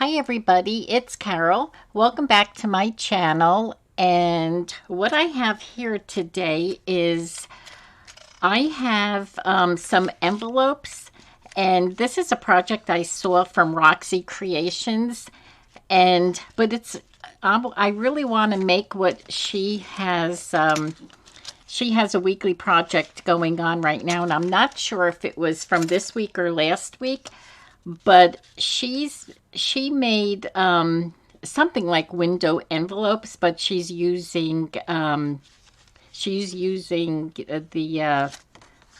Hi everybody, it's Carol. Welcome back to my channel. And what I have here today is I have some envelopes, and this is a project I saw from Roxy Creations. But I really want to make what she has. She has a weekly project going on right now, and I'm not sure if it was from this week or last week, but she made something like window envelopes, but she's using the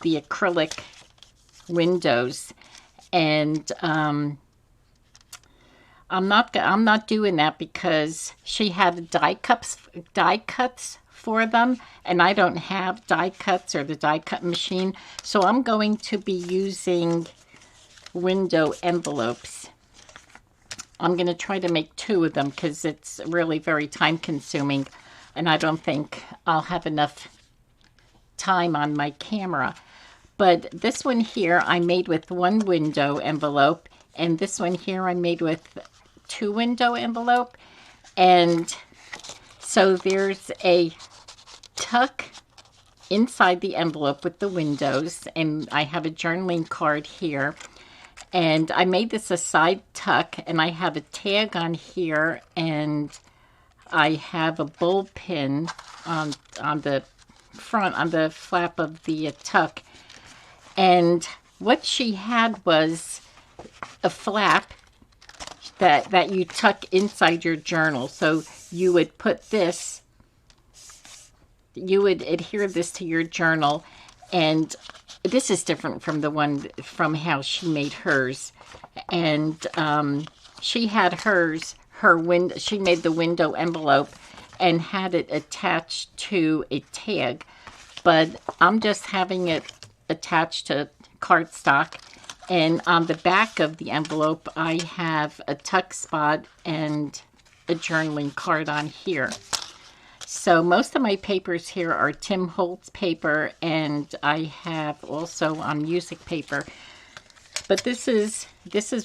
acrylic windows, and I'm not doing that because she had die cuts for them, and I don't have die cuts or the die cut machine, so I'm going to be using window envelopes. I'm going to try to make two of them because it's really very time consuming, and I don't think I'll have enough time on my camera. But this one here I made with one window envelope, and this one here I made with two window envelope. And so there's a tuck inside the envelope with the windows, and I have a journaling card here. And I made this a side tuck, and I have a tag on here, and I have a bull pin on the front, on the flap of the tuck. And what she had was a flap that you tuck inside your journal. So you would put this, you would adhere this to your journal, and this is different from the one from how she made hers. And she had hers, she made the window envelope and had it attached to a tag, but I'm just having it attached to cardstock. And on the back of the envelope, I have a tuck spot and a journaling card on here. So most of my papers here are Tim Holtz paper, and I have also on music paper. But this is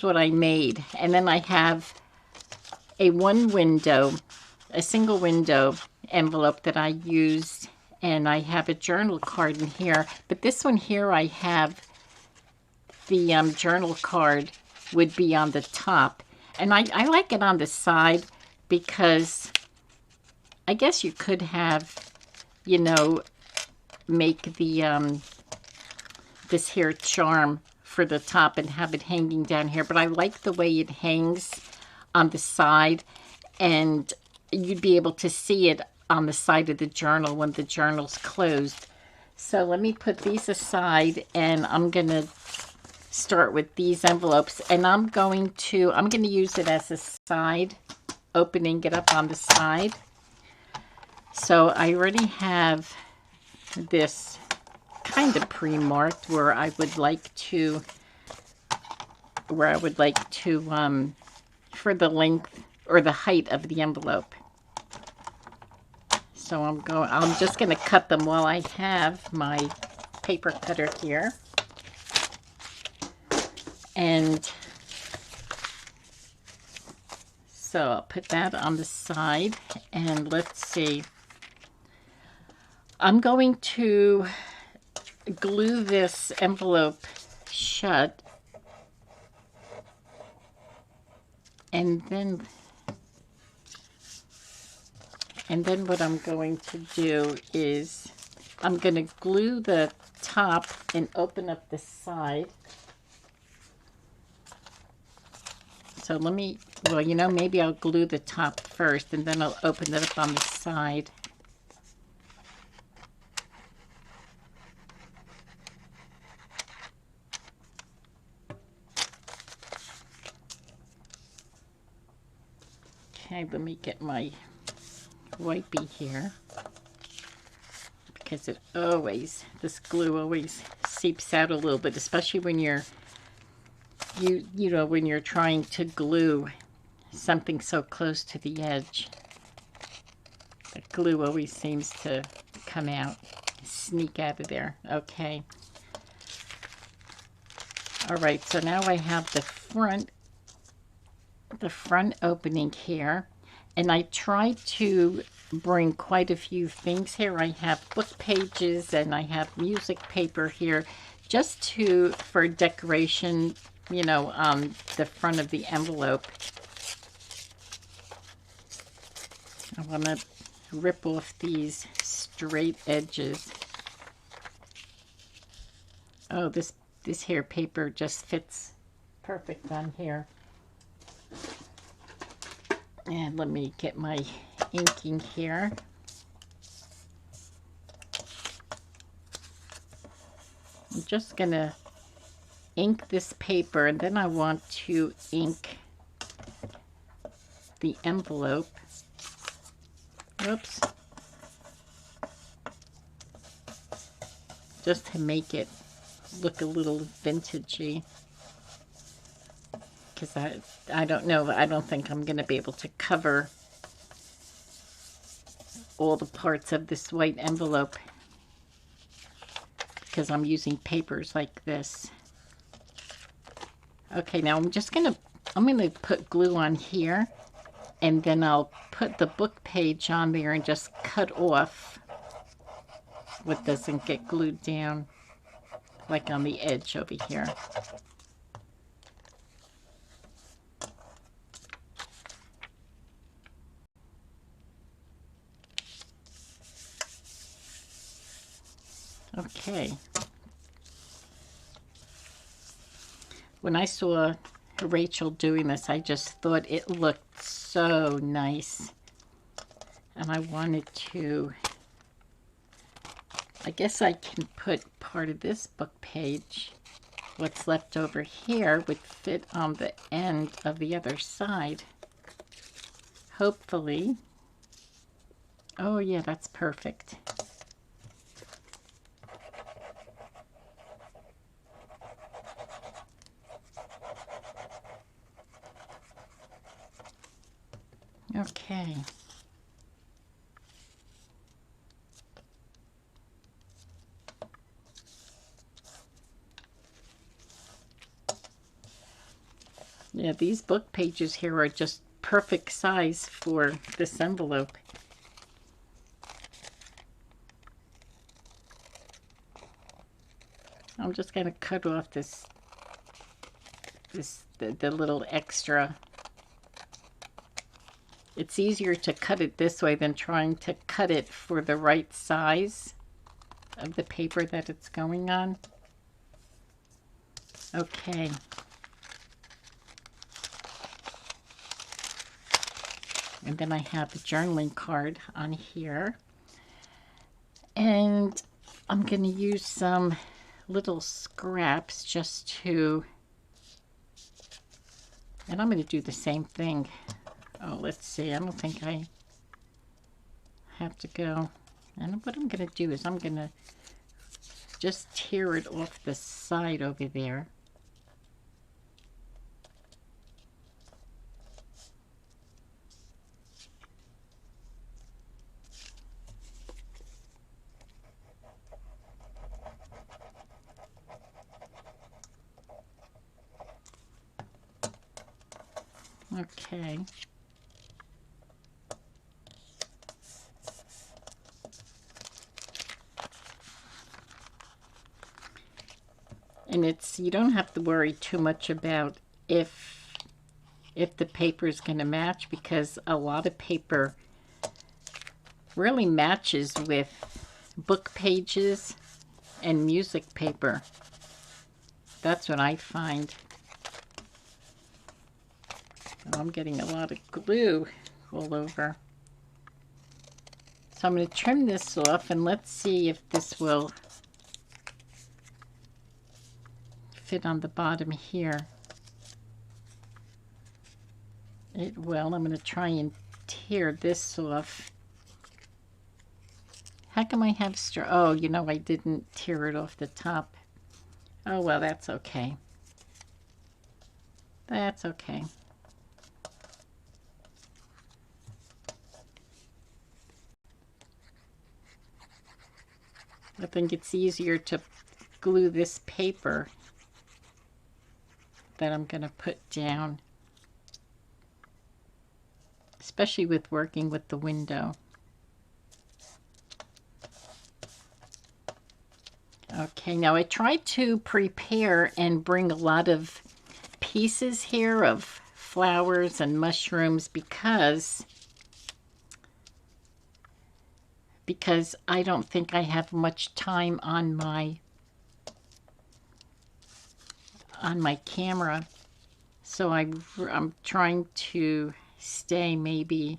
what I made. And then I have a single window envelope that I used, and I have a journal card in here. But this one here, I have the journal card would be on the top. And I like it on the side because I guess you could have, make the this here charm for the top and have it hanging down here. But I like the way it hangs on the side, and you'd be able to see it on the side of the journal when the journal's closed. So let me put these aside, and I'm going to start with these envelopes, and I'm going to use it as a side, opening it up on the side. So I already have this kind of pre-marked where I would like to for the length or the height of the envelope. So I'm just going to cut them while I have my paper cutter here. And so I'll put that on the side, and let's see. I'm going to glue this envelope shut, and then what I'm going to do is I'm going to glue the top and open up the side. So maybe I'll glue the top first, and then I'll open it up on the side. Okay, let me get my wipey here, because this glue always seeps out a little bit, especially when when you're trying to glue something so close to the edge. The glue always seems to come out, sneak out of there. Okay. All right, so now I have the front the front opening here, and I tried to bring quite a few things here. I have book pages and I have music paper here just for decoration, you know, on the front of the envelope. I want to rip off these straight edges. Oh, this here paper just fits perfect on here. And let me get my inking here. I'm just gonna ink this paper, and then I want to ink the envelope. Oops. Just to make it look a little vintagey. Because I don't know, I don't think I'm going to be able to cover all the parts of this white envelope because I'm using papers like this. Okay, now I'm going to put glue on here, and then I'll put the book page on there and just cut off what doesn't get glued down, like on the edge over here. Okay. When I saw Rachel doing this, I just thought it looked so nice. And I wanted to, I guess I can put part of this book page. What's left over here would fit on the end of the other side. Hopefully. Oh yeah, that's perfect. Okay. Yeah, these book pages here are just perfect size for this envelope. I'm just going to cut off the little extra. It's easier to cut it this way than trying to cut it for the right size of the paper that it's going on. Okay. And then I have a journaling card on here. And I'm going to use some little scraps just to, and I'm going to do the same thing. Oh, let's see. I don't think I have to go. And what I'm going to do is I'm going to just tear it off the side over there. Okay. And you don't have to worry too much about if the paper is going to match, because a lot of paper really matches with book pages and music paper. That's what I find. Oh, I'm getting a lot of glue all over. So I'm going to trim this off, and let's see if this will fit on the bottom here. It will. I'm going to try and tear this off. How come I have straw? Oh, you know, I didn't tear it off the top. Oh, well, that's okay. That's okay. I think it's easier to glue this paper that I'm going to put down. especially with working with the window. Okay, now I tried to prepare and bring a lot of pieces here of flowers and mushrooms because I don't think I have much time on my camera. So I'm trying to stay, maybe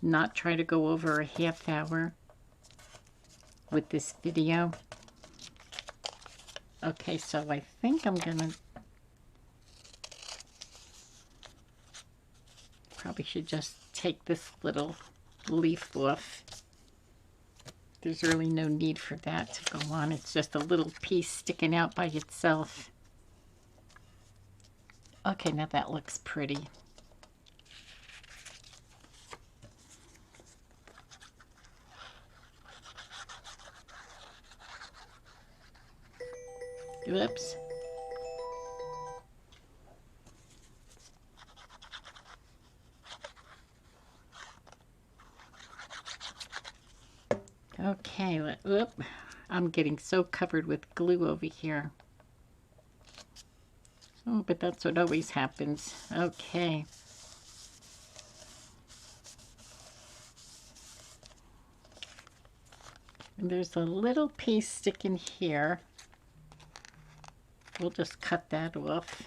not try to go over a half hour with this video. Okay, so I think I'm gonna probably should just take this little leaf off. There's really no need for that to go on. It's just a little piece sticking out by itself. Okay, now that looks pretty. Whoops. Okay, whoop. I'm getting so covered with glue over here. Oh, but that's what always happens. Okay. And there's a little piece sticking here. We'll just cut that off.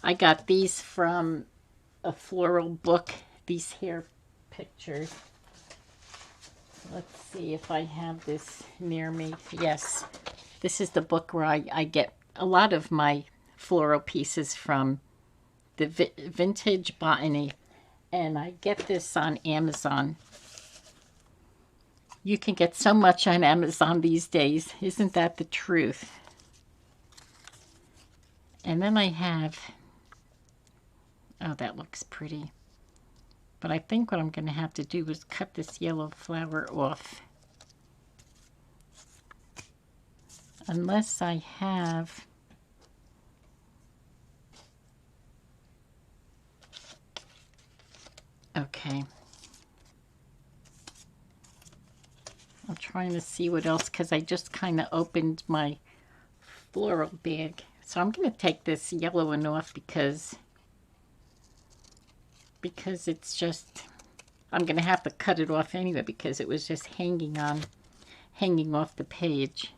I got these from a floral book, these hair pictures. Let's see if I have this near me. Yes, this is the book where I get a lot of my floral pieces from, the Vintage Botany, and I get this on Amazon. You can get so much on Amazon these days. Isn't that the truth? And then I have, oh, that looks pretty. But I think what I'm going to have to do is cut this yellow flower off. Unless I have, okay. I'm trying to see what else, because I just kind of opened my floral bag. So I'm going to take this yellow one off because it's just, I'm going to have to cut it off anyway because it was just hanging off the page.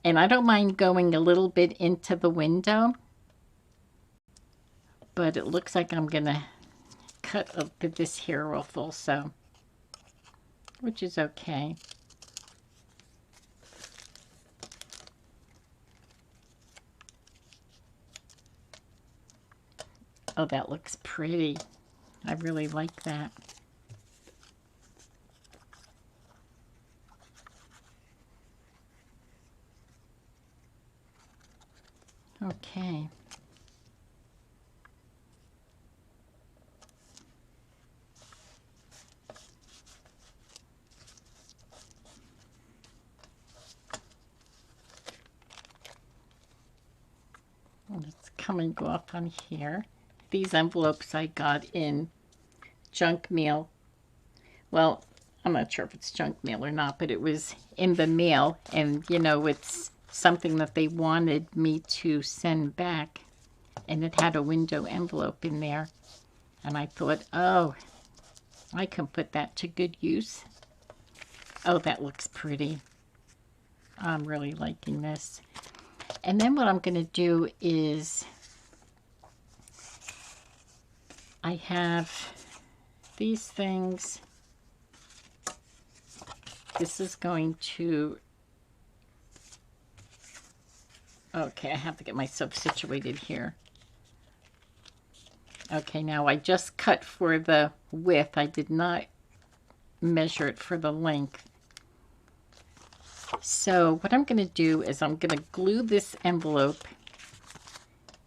And I don't mind going a little bit into the window, but it looks like I'm going to cut this hair off also, which is okay. Oh, that looks pretty. I really like that. Okay. And it's coming off on here. These envelopes I got in junk mail. Well, I'm not sure if it's junk mail or not, but it was in the mail, and you know, it's something that they wanted me to send back, and it had a window envelope in there, and I thought, oh, I can put that to good use. Oh, that looks pretty. I'm really liking this. And then what I'm going to do is, I have these things. This is going to, okay, I have to get myself situated here. Okay, now I just cut for the width. I did not measure it for the length. So what I'm going to do is I'm going to glue this envelope,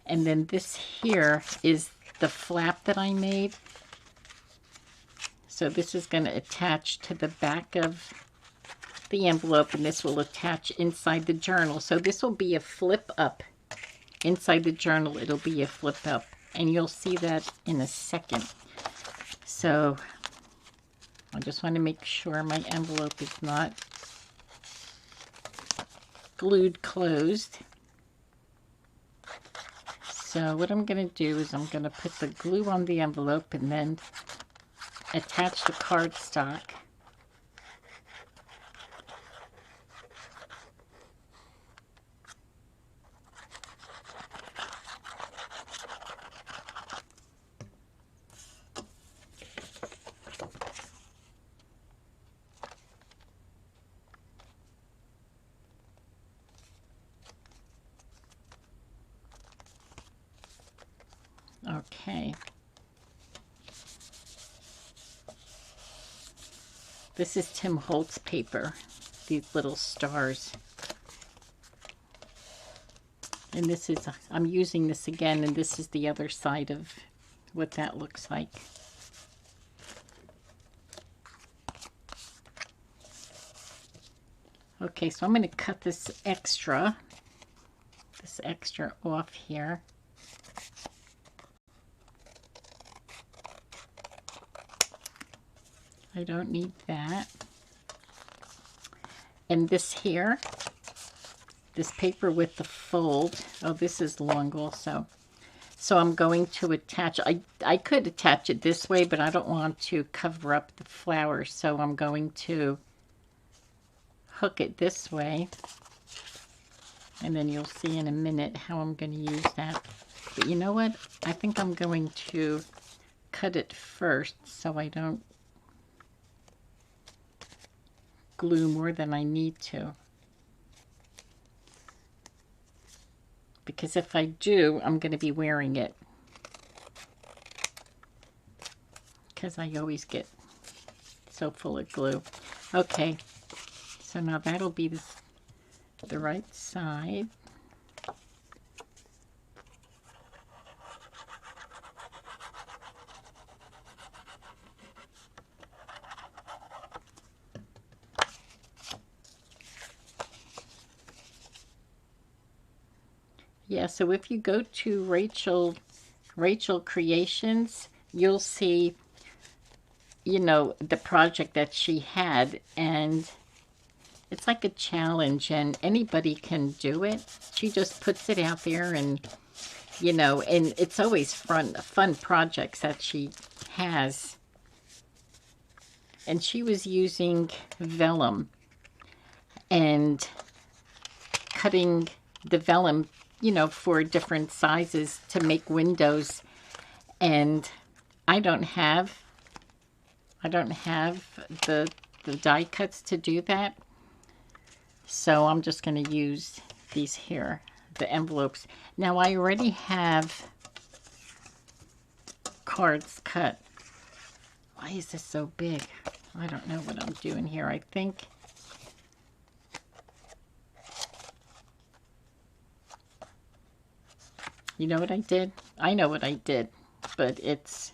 and then this here is the flap that I made. So this is going to attach to the back of the envelope, and this will attach inside the journal. So this will be a flip up. Inside the journal, it'll be a flip up, and you'll see that in a second. So I just want to make sure my envelope is not glued closed. So what I'm going to do is I'm going to put the glue on the envelope and then attach the cardstock. Okay. This is Tim Holtz paper, these little stars. And this is, I'm using this again, and this is the other side of what that looks like. Okay, so I'm going to cut this extra off here. I don't need that. And this here, this paper with the fold, oh, this is long also. So I'm going to attach, I could attach it this way, but I don't want to cover up the flowers. So I'm going to hook it this way. And then you'll see in a minute how I'm going to use that. But you know what? I think I'm going to cut it first so I don't glue more than I need to. Because if I do, I'm going to be wearing it. Because I always get so full of glue. Okay, so now that'll be the right side. Yeah, so if you go to Rachel Creations, you'll see, you know, the project that she had, and it's like a challenge, and anybody can do it. She just puts it out there, and, you know, and it's always fun projects that she has. And she was using vellum and cutting the vellum, you know, for different sizes to make windows. And I don't have the die cuts to do that. So I'm just going to use these here, the envelopes. Now I already have cards cut. Why is this so big? I don't know what I'm doing here. I think you know what I did? I know what I did, but it's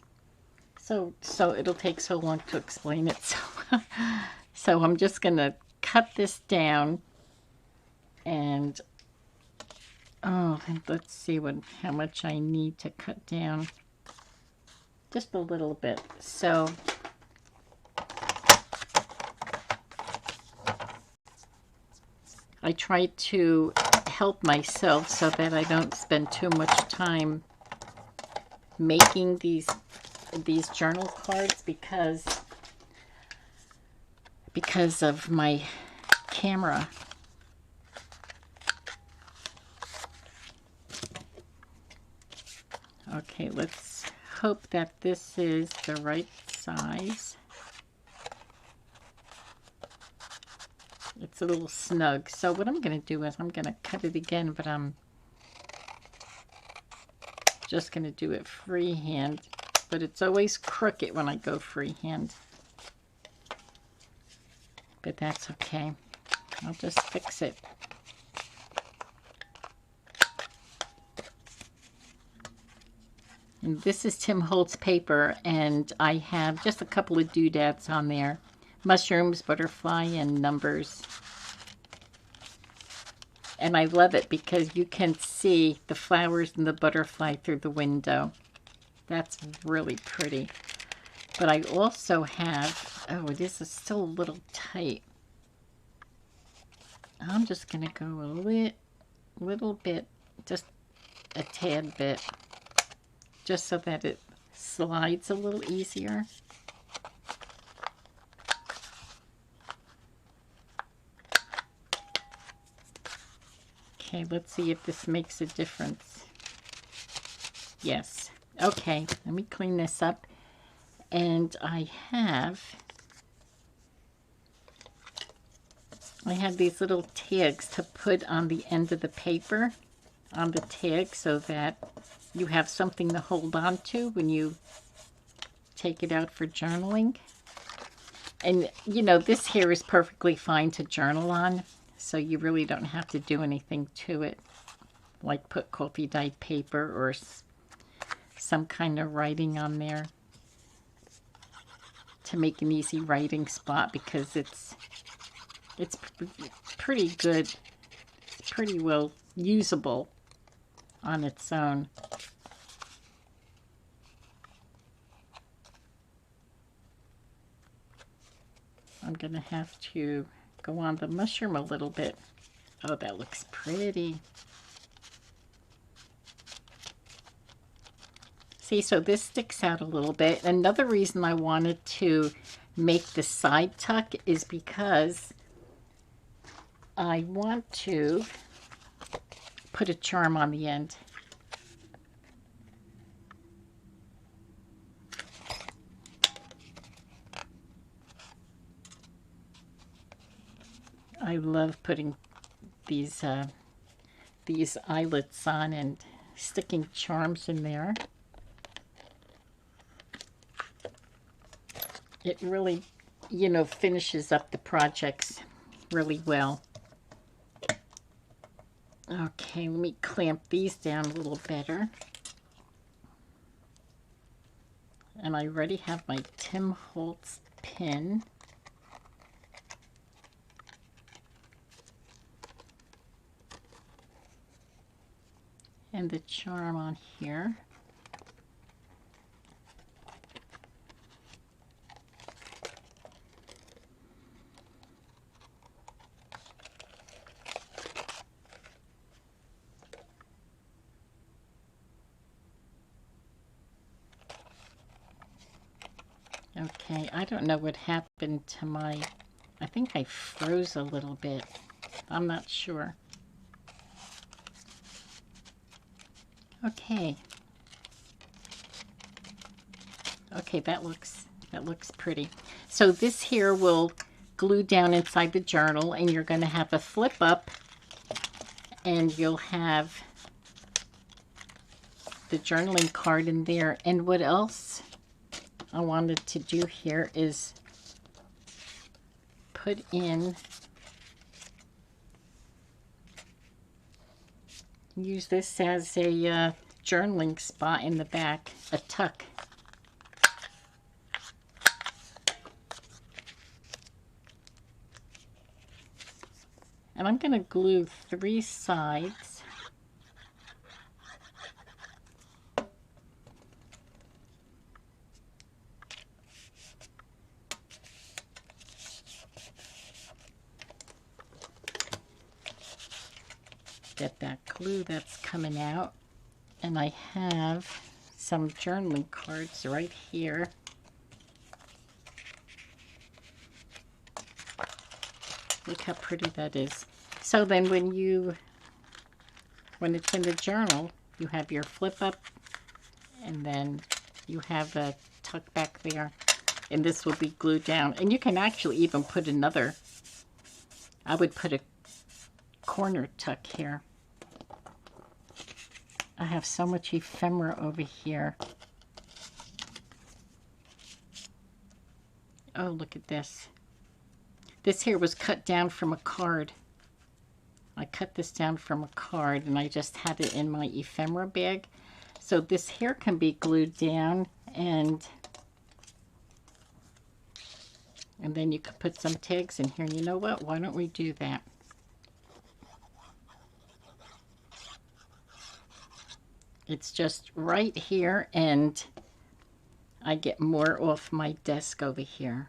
so it'll take so long to explain it. So I'm just gonna cut this down, and let's see how much I need to cut down. Just a little bit. So I try to help myself so that I don't spend too much time making these journal cards because of my camera. Okay, let's hope that this is the right size. It's a little snug. So what I'm going to do is I'm going to cut it again, but I'm just going to do it freehand. But it's always crooked when I go freehand. But that's okay. I'll just fix it. And this is Tim Holtz paper, and I have just a couple of doodads on there. mushrooms, butterfly, and numbers. And I love it because you can see the flowers and the butterfly through the window. That's really pretty. But I also have, oh, this is still a little tight. I'm just going to go a little bit, just a tad bit, just so that it slides a little easier. Okay, let's see if this makes a difference. Yes. Okay, let me clean this up. And I have these little tags to put on the end of the paper, on the tag, so that you have something to hold on to when you take it out for journaling. And, you know, this here is perfectly fine to journal on, so you really don't have to do anything to it, like put coffee dyed paper or some kind of writing on there to make an easy writing spot, because it's pretty good. It's pretty well usable on its own. I'm going to have to go on the mushroom a little bit. Oh, that looks pretty. See, so this sticks out a little bit. Another reason I wanted to make the side tuck is because I want to put a charm on the end. I love putting these eyelets on and sticking charms in there. It really, you know, finishes up the projects really well. Okay, let me clamp these down a little better. And I already have my Tim Holtz pin. And the charm on here. Okay, I don't know what happened to my, I think I froze a little bit. I'm not sure. Okay. Okay, that looks pretty. So this here will glue down inside the journal, and you're going to have a flip up, and you'll have the journaling card in there. And what else I wanted to do here is put in, use this as a journaling spot in the back, a tuck. And I'm going to glue 3 sides. Get that glue that's coming out. And I have some journaling cards right here. Look how pretty that is. So then when it's in the journal, you have your flip up, and then you have a tuck back there, and this will be glued down. And you can actually even put another, I would put a corner tuck here. I have so much ephemera over here. Oh, look at this. This here was cut down from a card. I cut this down from a card, and I just had it in my ephemera bag. So this here can be glued down, and And then you could put some tags in here. And you know what? Why don't we do that? It's just right here, and I get more off my desk over here.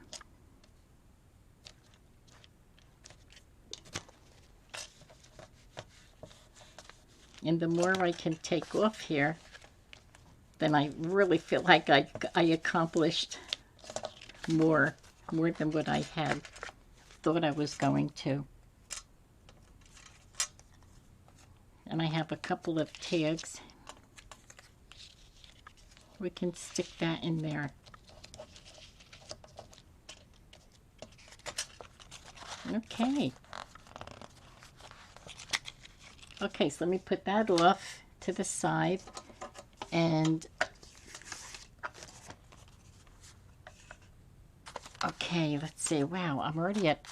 And the more I can take off here, then I really feel like I accomplished more than what I had thought I was going to. And I have a couple of tags. We can stick that in there. Okay. Okay, so let me put that off to the side. And okay, let's see. Wow, I'm already at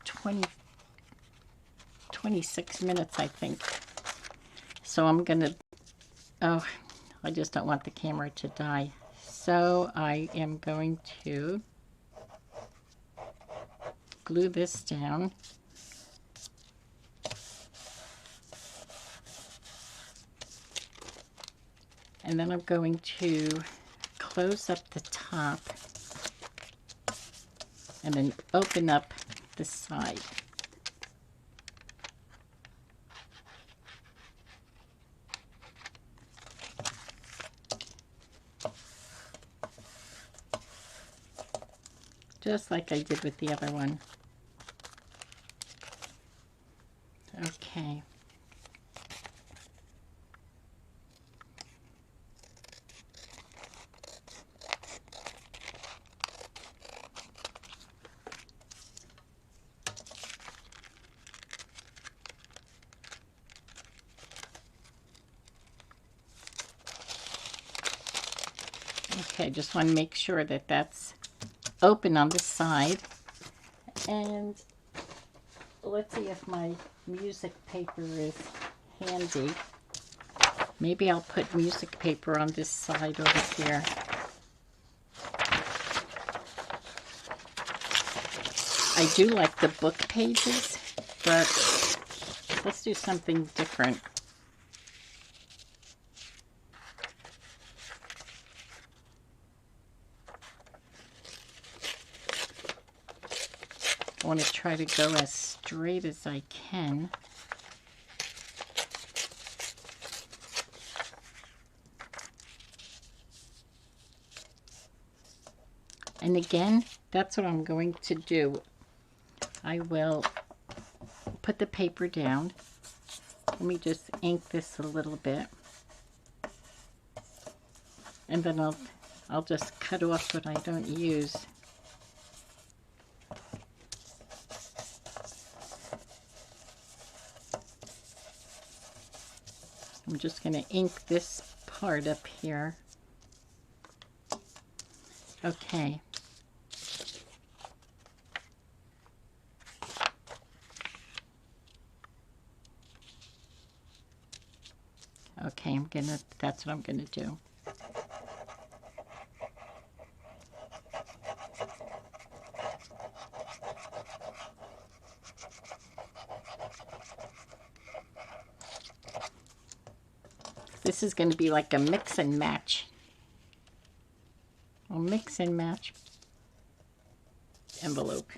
26 minutes, I think. So I'm gonna, oh, I just don't want the camera to die. So I am going to glue this down. And then I'm going to close up the top and then open up the side. Just like I did with the other one. Okay. Okay, just want to make sure that that's open on the side. And let's see if my music paper is handy. Maybe I'll put music paper on this side over here. I do like the book pages, but let's do something different. I want to try to go as straight as I can. And again, that's what I'm going to do. I will put the paper down. Let me just ink this a little bit. And then I'll just cut off what I don't use. I'm just going to ink this part up here. Okay. Okay, that's what I'm gonna do. This is going to be like a mix and match. A mix and match envelope.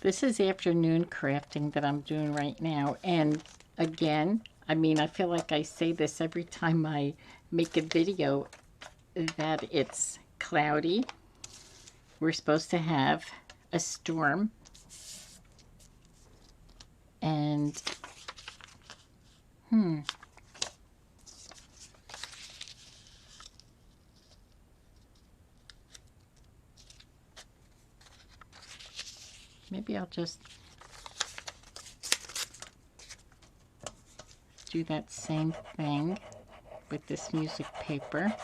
This is afternoon crafting that I'm doing right now. And again, I mean, I feel like I say this every time I make a video, that it's cloudy. We're supposed to have a storm. And, maybe I'll just do that same thing with this music paper.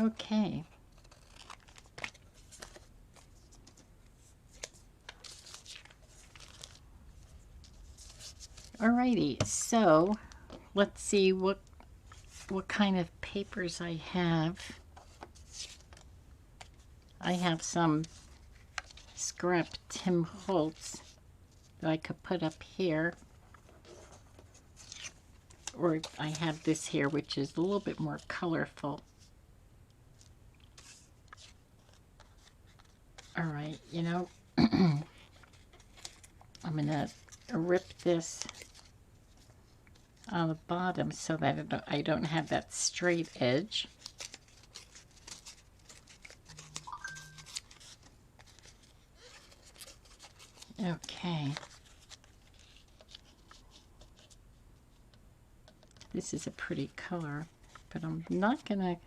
Okay. Alrighty, so let's see what kind of papers I have. I have some scrap Tim Holtz that I could put up here. Or I have this here, which is a little bit more colorful. Alright, you know, I'm going to rip this on the bottom so that I don't have that straight edge. Okay. This is a pretty color, but I'm not gonna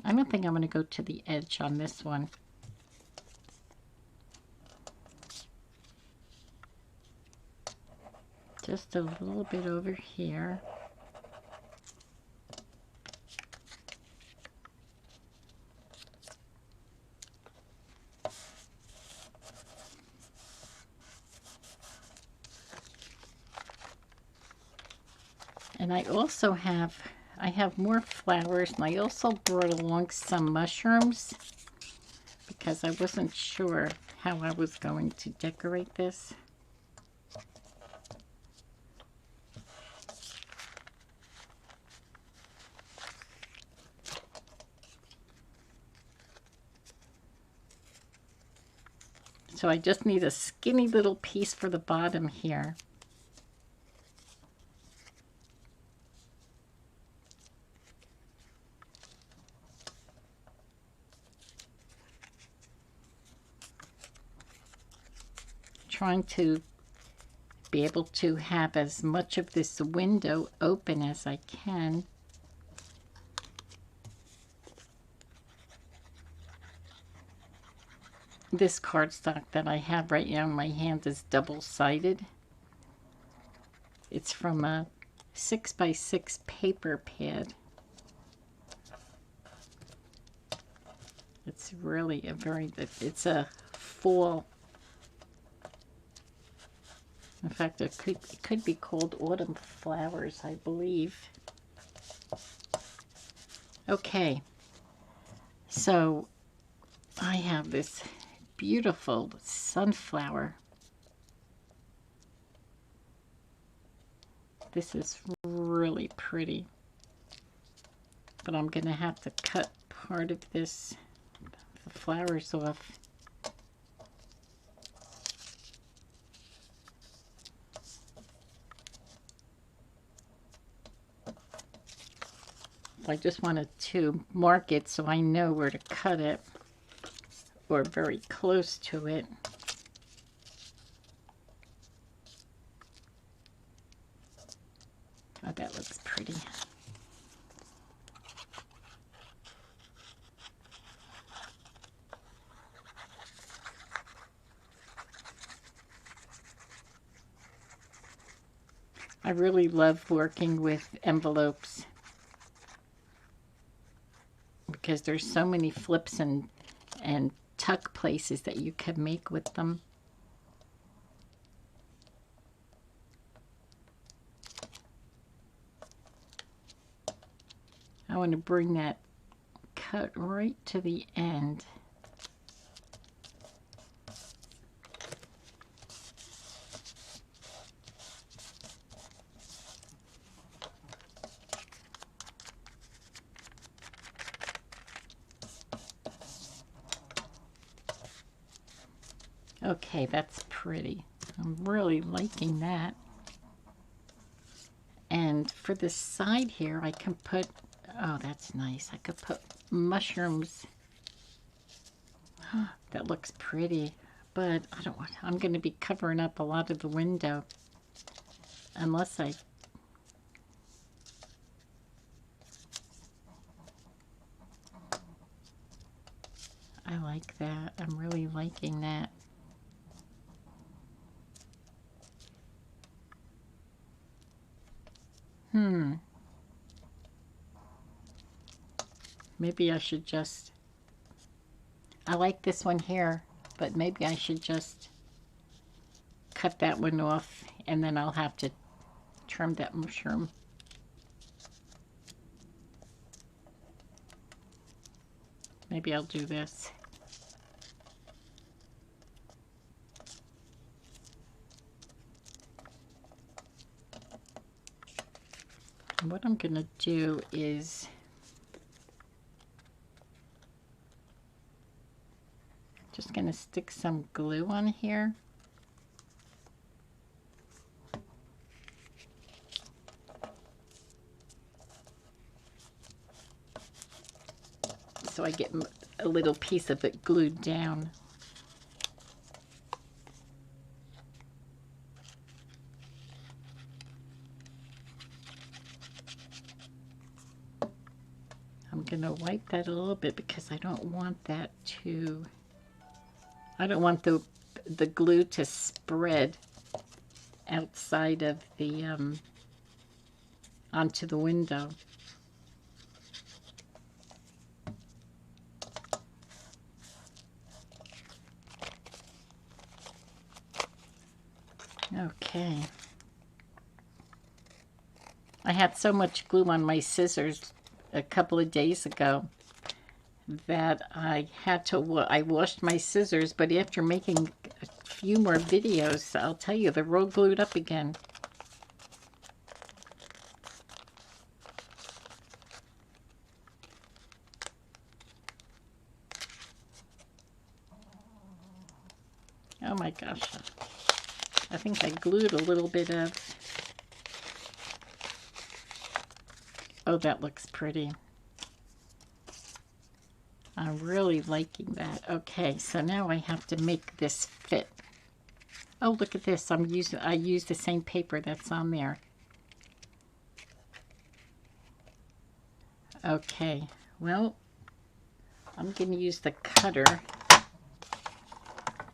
I don't think I'm gonna go to the edge on this one. Just a little bit over here. And I also have more flowers, and I also brought along some mushrooms because I wasn't sure how I was going to decorate this. So I just need a skinny little piece for the bottom here. Trying to be able to have as much of this window open as I can. This cardstock that I have right now in my hand is double-sided. It's from a 6x6 paper pad. It's really it's a fall. In fact, it could be called autumn flowers, I believe. Okay, so I have this beautiful sunflower. This is really pretty, but I'm gonna have to cut part of the flowers off. I just wanted to mark it so I know where to cut it, or very close to it. Oh, that looks pretty. I really love working with envelopes because there's so many flips and tuck places that you can make with them. I want to bring that cut right to the end. Okay, that's pretty. I'm really liking that. And for the side here, I can put, oh, that's nice. I could put mushrooms. That looks pretty, but I don't want, I'm going to be covering up a lot of the window unless I like that. I'm really liking that. Maybe I should just, I like this one here, but maybe I should just cut that one off and then I'll have to trim that mushroom. Maybe I'll do this. And what I'm gonna do is just gonna stick some glue on here. So I get a little piece of it glued down. I'm gonna wipe that a little bit because I don't want that to, I don't want the glue to spread outside of the, onto the window. Okay. I had so much glue on my scissors a couple of days ago that I had to, I washed my scissors, but after making a few more videos, I'll tell you, they're all glued up again. Oh my gosh. I think I glued a little bit of, oh, that looks pretty. I'm really liking that. Okay, so now I have to make this fit. Oh, look at this. I used the same paper that's on there. Okay, well, I'm going to use the cutter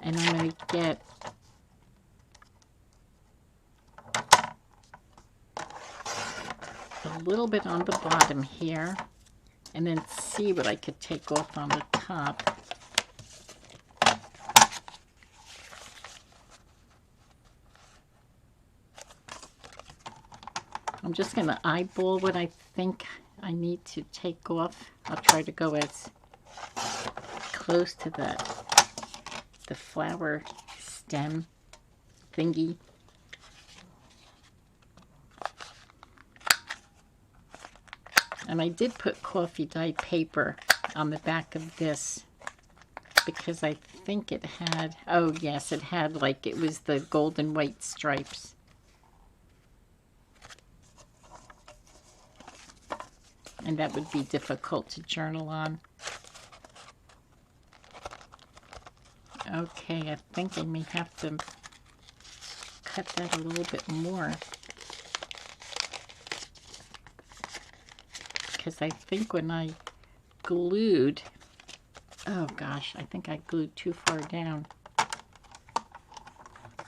and I'm going to get a little bit on the bottom here and then see what I could take off on the top. I'm just going to eyeball what I think I need to take off. I'll try to go as close to the flower stem thingy. And I did put coffee dye paper on the back of this because I think it had, oh yes, it had, like, it was the golden white stripes. And that would be difficult to journal on. Okay, I think I may have to cut that a little bit more. Because I think when I glued, oh gosh, I think I glued too far down.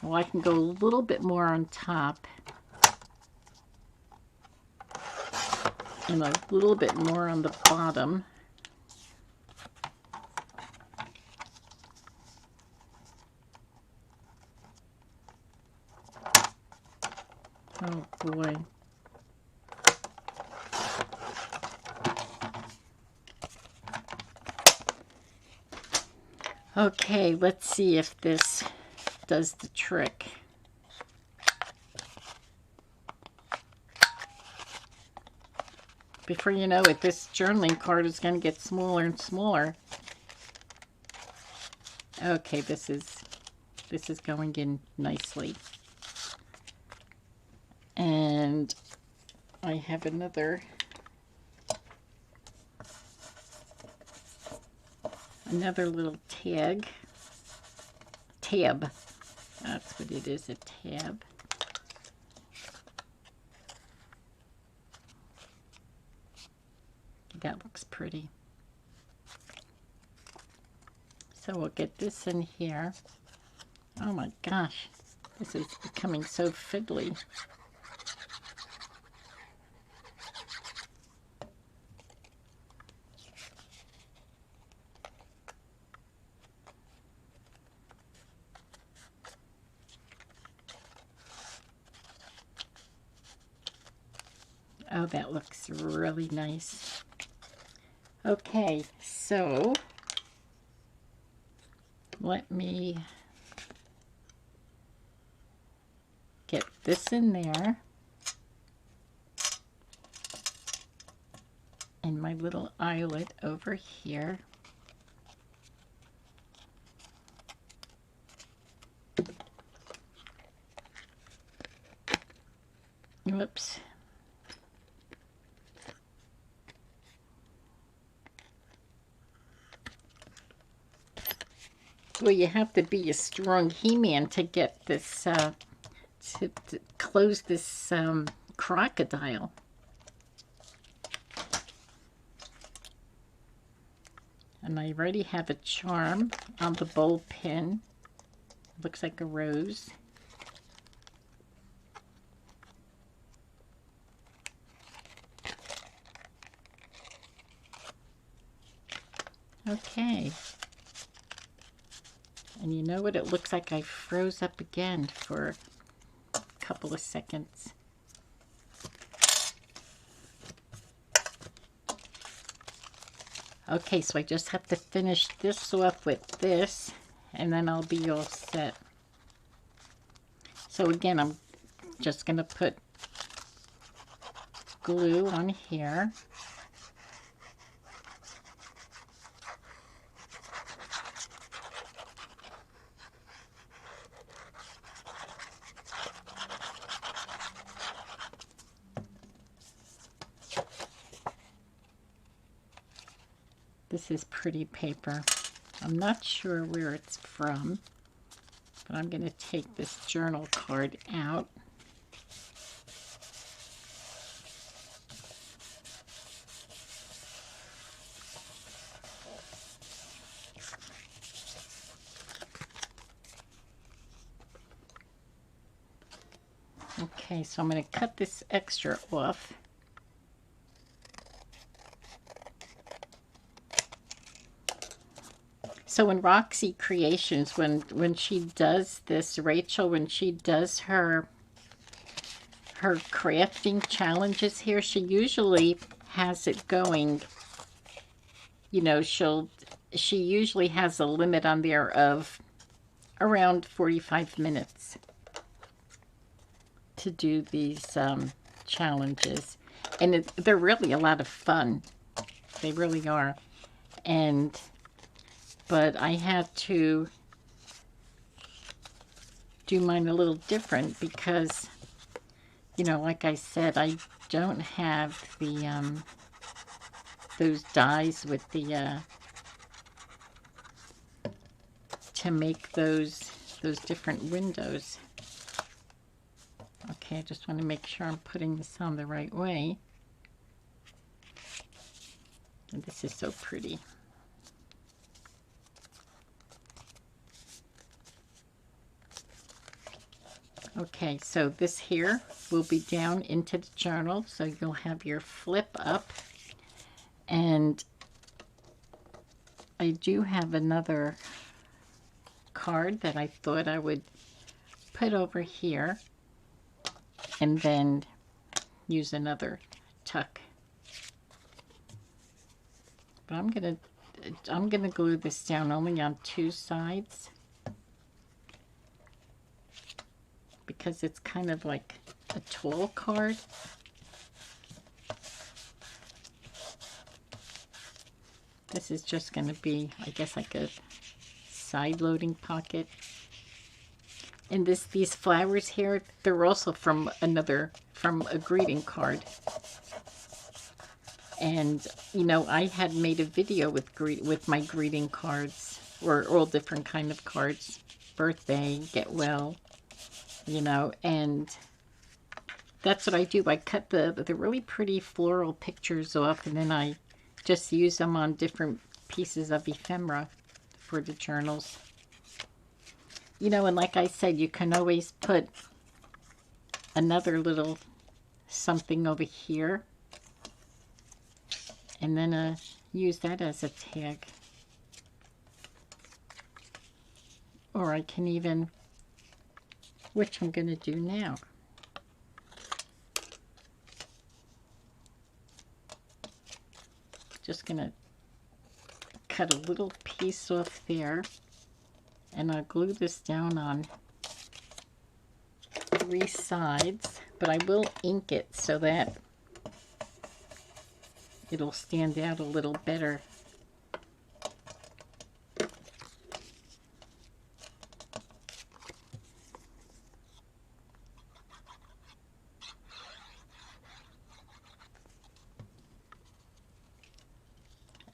Well, I can go a little bit more on top and a little bit more on the bottom. Oh boy. Okay, let's see if this does the trick. Before you know it, this journaling card is going to get smaller and smaller. Okay, this is going in nicely. And I have another little tab. That's what it is, a tab. That looks pretty. So we'll get this in here. Oh my gosh, this is becoming so fiddly. Oh, that looks really nice. Okay, so let me get this in there. And my little eyelet over here. Whoops. Well, you have to be a strong He-Man to get this, to close this crocodile. And I already have a charm on the bowl pin. Looks like a rose. Okay. And you know what? It looks like I froze up again for a couple of seconds. Okay, so I just have to finish this off with this, and then I'll be all set. So again, I'm just going to put glue on here. This is pretty paper. I'm not sure where it's from, but I'm going to take this journal card out. Okay, so I'm going to cut this extra off. So in Roxy Creations, when she does this, Rachel, when she does her crafting challenges here, she usually has it going, you know, she usually has a limit on there of around 45 minutes to do these challenges. And they're really a lot of fun. They really are. But I had to do mine a little different because, you know, like I said, I don't have the those dies with the to make those different windows. Okay, I just want to make sure I'm putting this on the right way. And this is so pretty. Okay, so this here will be down into the journal, so you'll have your flip up. And I do have another card that I thought I would put over here and then use another tuck. But I'm gonna glue this down only on two sides, because it's kind of like a tall card. This is just going to be, I guess, like a side loading pocket. And these flowers here, they're also from a greeting card. And, you know, I had made a video with my greeting cards, or all different kind of cards. Birthday, get well, you know, and that's what I do. I cut the really pretty floral pictures off, and then I just use them on different pieces of ephemera for the journals. You know, and like I said, you can always put another little something over here, and then use that as a tag. Or I can even, which I'm going to do now. Just gonna cut a little piece off there, and I'll glue this down on 3 sides, but I will ink it so that it'll stand out a little better.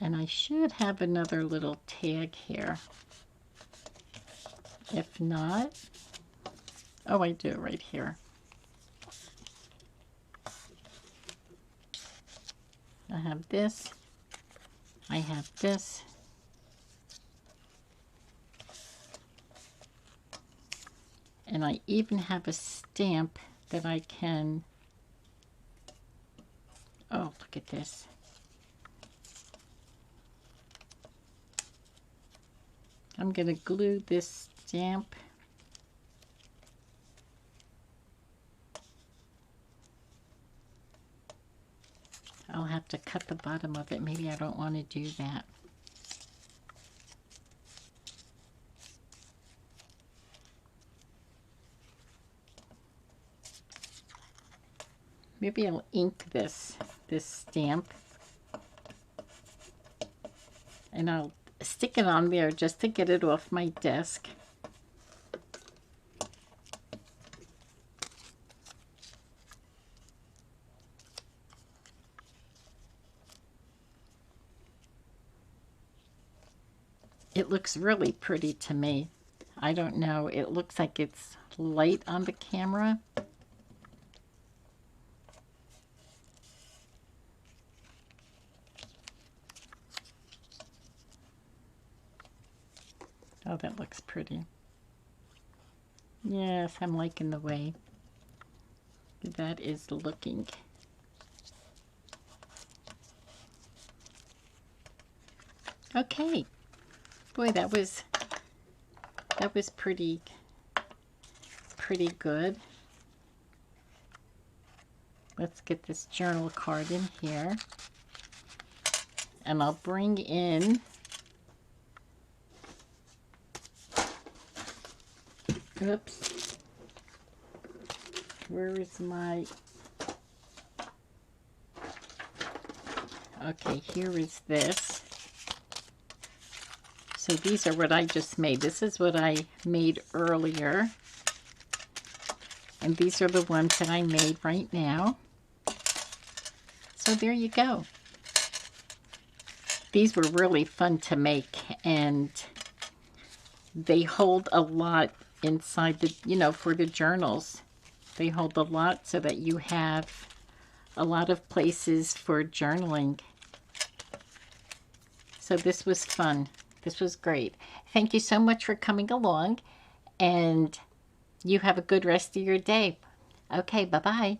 And I should have another little tag here. If not, oh, I do right here. I have this. I have this. And I even have a stamp that I can, oh, look at this. I'm going to glue this stamp I'll have to cut the bottom of it. Maybe I don't want to do that. Maybe I'll ink this stamp, and I'll stick it on there just to get it off my desk. It looks really pretty to me. I don't know, it looks like it's light on the camera. Oh, that looks pretty. Yes, I'm liking the way that is looking. Okay. Boy, that was pretty good. Let's get this journal card in here. And I'll bring in oops. Where is my... Okay, here is this. So these are what I just made. This is what I made earlier. And these are the ones that I made right now. So there you go. These were really fun to make, and they hold a lot inside the, you know, for the journals. They hold a lot so that you have a lot of places for journaling. So this was fun. This was great. Thank you so much for coming along, and you have a good rest of your day. Okay, bye-bye.